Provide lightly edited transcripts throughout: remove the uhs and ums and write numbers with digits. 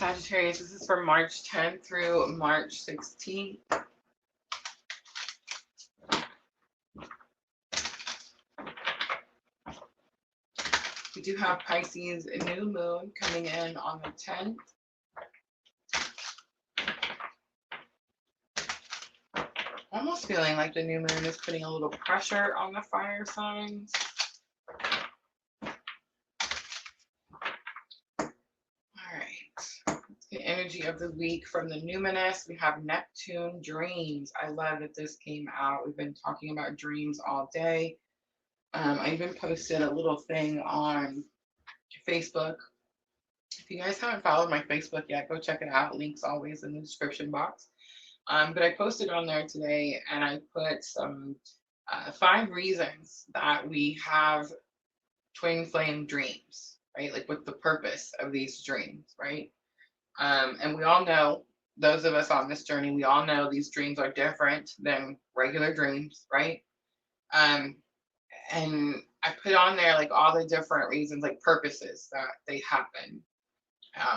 Sagittarius, this is for March 10th through March 16th. We do have Pisces new moon coming in on the 10th. Almost feeling like the new moon is putting a little pressure on the fire signs. All right. The energy of the week from the numinous, we have Neptune dreams. I love that this came out. We've been talking about dreams all day. I even posted a little thing on Facebook. If you guys haven't followed my Facebook yet, go check it out. Links always in the description box. But I posted on there today, and I put some 5 reasons that we have twin flame dreams, right? Like, what's the purpose of these dreams, right? And we all know, those of us on this journey, we all know these dreams are different than regular dreams, right? And I put on there like all the different reasons, like purposes that they happen,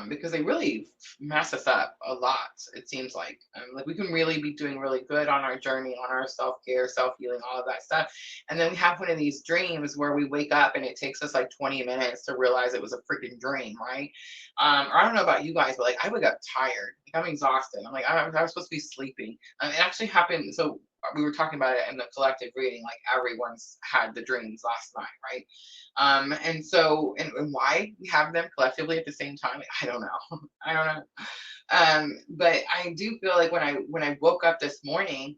because they really mess us up a lot. It seems like we can really be doing really good on our journey, on our self-care, self-healing, all of that stuff, and then we have one of these dreams where we wake up and it takes us like 20 minutes to realize it was a freaking dream, right? Or I don't know about you guys, but like I wake up tired, like I'm exhausted. I'm like I'm supposed to be sleeping. It actually happened. So we were talking about it in the collective reading, like everyone's had the dreams last night, right? And so, and why we have them collectively at the same time, I don't know. I don't know. But I do feel like when I woke up this morning,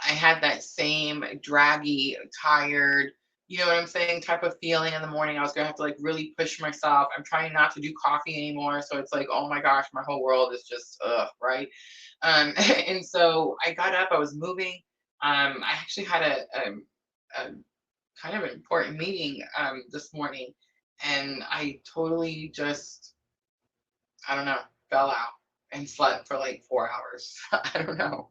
I had that same draggy, tired, you know what I'm saying, type of feeling in the morning. I was gonna have to like really push myself. I'm trying not to do coffee anymore, so it's like, oh my gosh, my whole world is just right. And so I got up, I was moving. I actually had a kind of an important meeting this morning, and I totally just, I don't know, fell out and slept for like 4 hours. I don't know.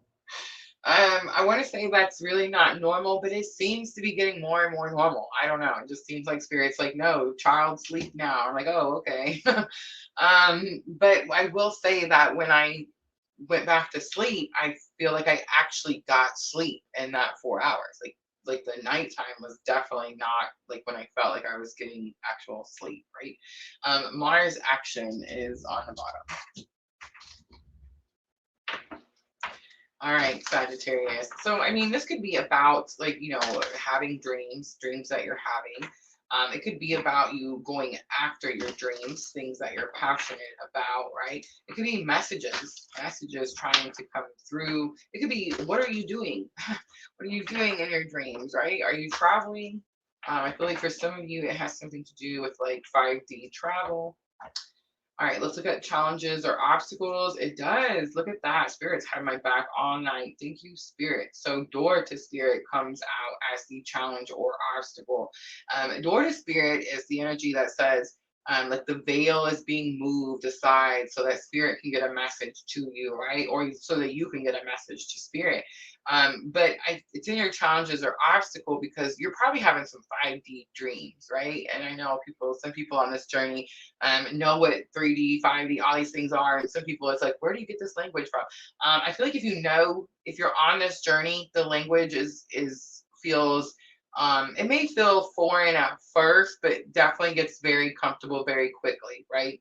I want to say that's really not normal, but it seems to be getting more and more normal. I don't know. It just seems like spirit's like, no, child, sleep now. I'm like, oh, okay. But I will say that when I went back to sleep, I feel like I actually got sleep in that 4 hours. Like the nighttime was definitely not like when I felt like I was getting actual sleep, right? Mars action is on the bottom. All right, Sagittarius. So, I mean, this could be about like, you know, having dreams that you're having. It could be about you going after your dreams, things that you're passionate about, right? It could be messages trying to come through. It could be, what are you doing? What are you doing in your dreams, right? Are you traveling? I feel like for some of you, it has something to do with like 5D travel. All right, let's look at challenges or obstacles. It does. Look at that. Spirit's had my back all night. Thank you, Spirit. So door to Spirit comes out as the challenge or obstacle. Door to Spirit is the energy that says, like the veil is being moved aside so that Spirit can get a message to you, right? Or so that you can get a message to Spirit. But it's in your challenges or obstacle because you're probably having some 5D dreams, right? And I know some people on this journey know what 3D, 5D, all these things are. And some people, it's like, where do you get this language from? I feel like if you're on this journey, the language feels, it may feel foreign at first, but definitely gets very comfortable very quickly, right?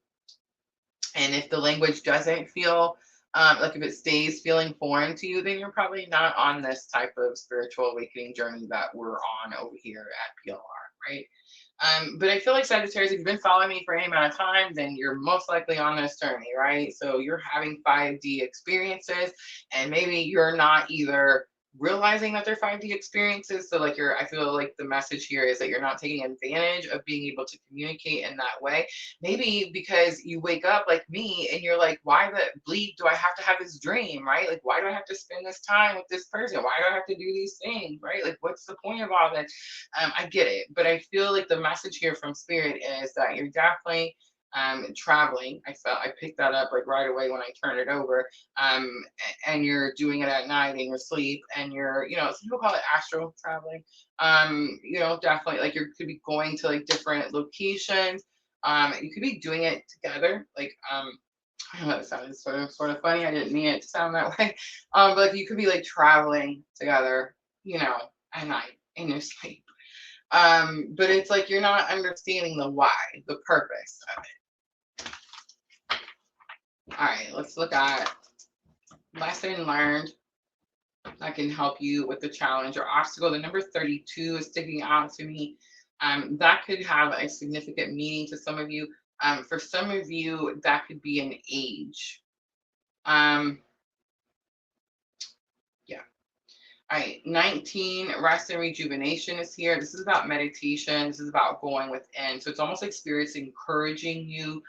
And if the language doesn't feel like if it stays feeling foreign to you, then you're probably not on this type of spiritual awakening journey that we're on over here at PLR, right? But I feel like Sagittarius, if you've been following me for any amount of time, then you're most likely on this journey, right? So you're having 5D experiences, and maybe you're not either realizing that they're 5D experiences. So like I feel like the message here is that you're not taking advantage of being able to communicate in that way. Maybe because you wake up like me and you're like, why the bleed do I have to have this dream, right? Like, why do I have to spend this time with this person? Why do I have to do these things, right? Like, what's the point of all that? I get it, but I feel like the message here from Spirit is that you're definitely traveling. I picked that up like right away when I turned it over. And you're doing it at night in your sleep, and you're, you know, some people call it astral traveling. You know, definitely like you could be going to like different locations. You could be doing it together, like I know that sounded sort of funny. I didn't mean it to sound that way. But like, you could be like traveling together, you know, at night in your sleep. But it's like you're not understanding the why, the purpose of it. All right, let's look at lesson learned that can help you with the challenge or obstacle. The number 32 is sticking out to me. That could have a significant meaning to some of you. For some of you, that could be an age. Yeah. All right. 19, rest and rejuvenation is here. This is about meditation. This is about going within. So it's almost like spirit's encouraging you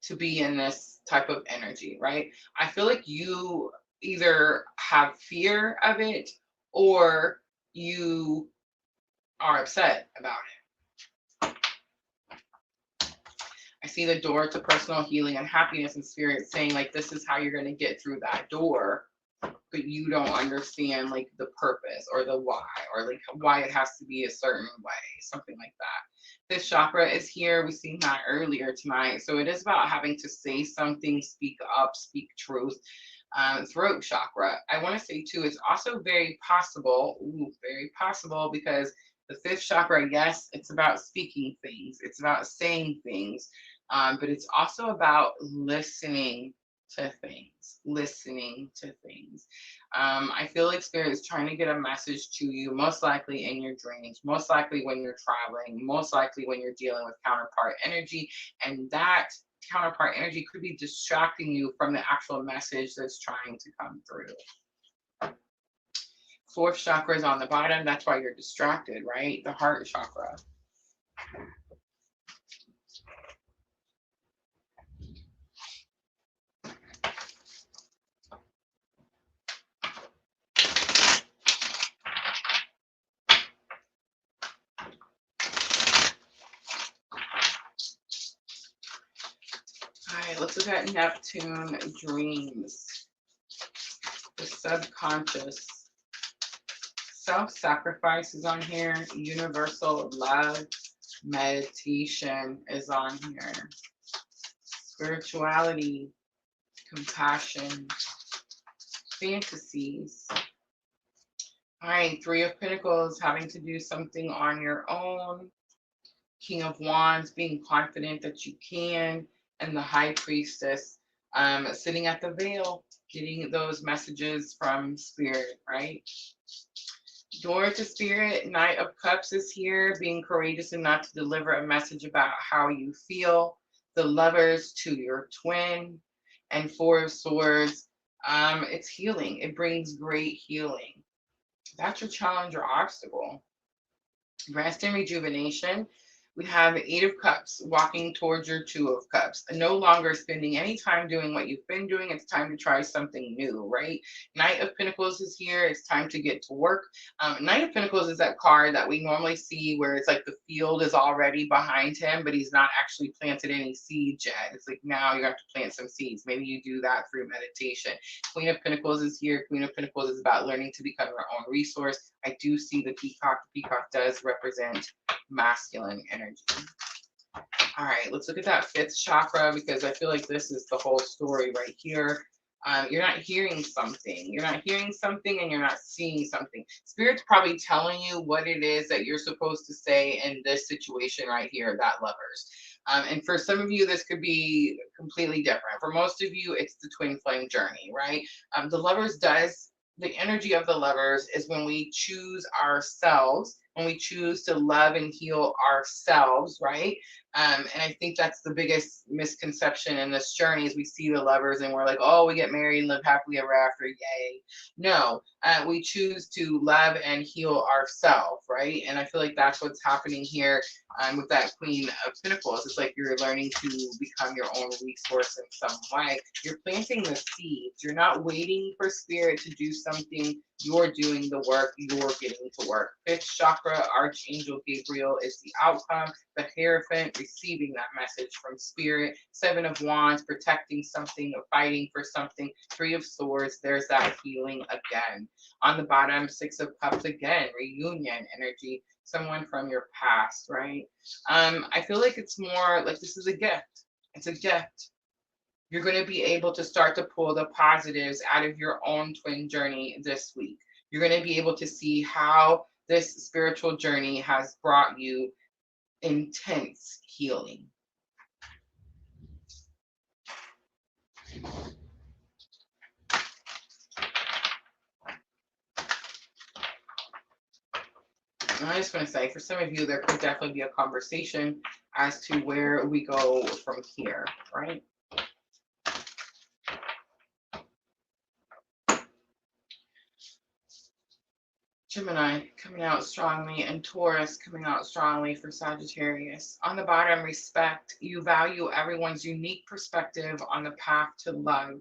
to be in this type of energy, right? I feel like you either have fear of it or you are upset about it. I see the door to personal healing and happiness, and spirit saying like this is how you're going to get through that door, but you don't understand like the purpose or the why, or like why it has to be a certain way, something like that. This chakra is here. We seen that earlier tonight. So it is about having to say something, speak up, speak truth. Throat chakra, I want to say too, it's also very possible, because the fifth chakra, yes, it's about speaking things, it's about saying things, but it's also about listening to things, I feel like spirit is trying to get a message to you, most likely in your dreams, most likely when you're traveling, most likely when you're dealing with counterpart energy, and that counterpart energy could be distracting you from the actual message that's trying to come through. Fourth chakra is on the bottom. That's why you're distracted, right? The heart chakra. All right, let's look at Neptune dreams. The subconscious. Self-sacrifice is on here. Universal love. Meditation is on here. Spirituality. Compassion. Fantasies. All right, Three of Pentacles, having to do something on your own. King of Wands, being confident that you can. And the High Priestess, sitting at the veil, getting those messages from spirit, right? Door to spirit, Knight of Cups is here, being courageous enough to deliver a message about how you feel. The Lovers, to your twin. And Four of Swords, it's healing. It brings great healing. That's your challenge or obstacle. Rest and rejuvenation. We have Eight of Cups, walking towards your Two of Cups. No longer spending any time doing what you've been doing. It's time to try something new, right? Knight of Pentacles is here. It's time to get to work. Knight of Pentacles is that card that we normally see where it's like the field is already behind him, but he's not actually planted any seeds yet. It's like now you have to plant some seeds. Maybe you do that through meditation. Queen of Pentacles is here. Queen of Pentacles is about learning to become your own resource. I do see the peacock. The peacock does represent masculine energy. All right, let's look at that fifth chakra, because I feel like this is the whole story right here. You're not hearing something. You're not hearing something and you're not seeing something. Spirit's probably telling you what it is that you're supposed to say in this situation right here, that Lovers. And for some of you, this could be completely different. For most of you, it's the twin flame journey, right? The Lovers the energy of the Lovers is when we choose ourselves, when we choose to love and heal ourselves, right? And I think that's the biggest misconception in this journey is we see the Lovers and we're like, oh, we get married and live happily ever after, yay. No, we choose to love and heal ourselves, right? And I feel like that's what's happening here with that Queen of Pentacles. It's like you're learning to become your own resource in some way. You're planting the seeds. You're not waiting for spirit to do something. You're doing the work. You're getting to work. Fifth chakra chakra. Archangel Gabriel is the outcome. The Hierophant, receiving that message from spirit. Seven of Wands, protecting something, fighting for something. Three of Swords, there's that healing again. On the bottom, Six of Cups again, reunion energy, someone from your past, right? I feel like it's more like this is a gift. It's a gift. You're going to be able to start to pull the positives out of your own twin journey this week. You're going to be able to see how this spiritual journey has brought you intense healing. And I just want to say, for some of you, there could definitely be a conversation as to where we go from here, right? Gemini coming out strongly, and Taurus coming out strongly for Sagittarius. On the bottom, respect. You value everyone's unique perspective on the path to love.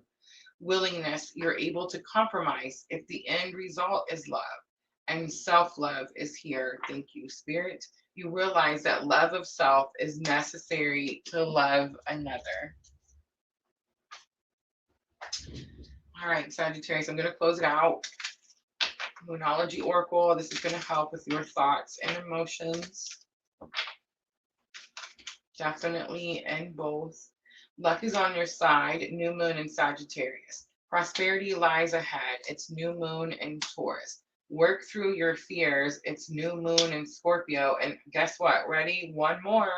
Willingness, you're able to compromise if the end result is love. And self-love is here. Thank you, Spirit. You realize that love of self is necessary to love another. All right, Sagittarius, I'm going to close it out. Moonology Oracle, this is going to help with your thoughts and emotions. Definitely in both. Luck is on your side, new moon in Sagittarius. Prosperity lies ahead, it's new moon in Taurus. Work through your fears, it's new moon in Scorpio. And guess what? Ready? One more.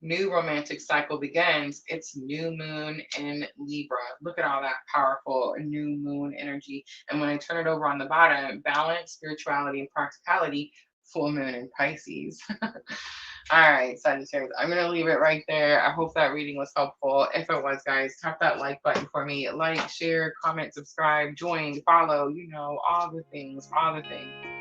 New romantic cycle begins. It's new moon in Libra. Look at all that powerful new moon energy. And when I turn it over on the bottom, balance, spirituality, and practicality, full moon in Pisces. All right, Sagittarius, I'm going to leave it right there. I hope that reading was helpful. If it was, guys, tap that like button for me. Like, share, comment, subscribe, join, follow, you know, all the things, all the things.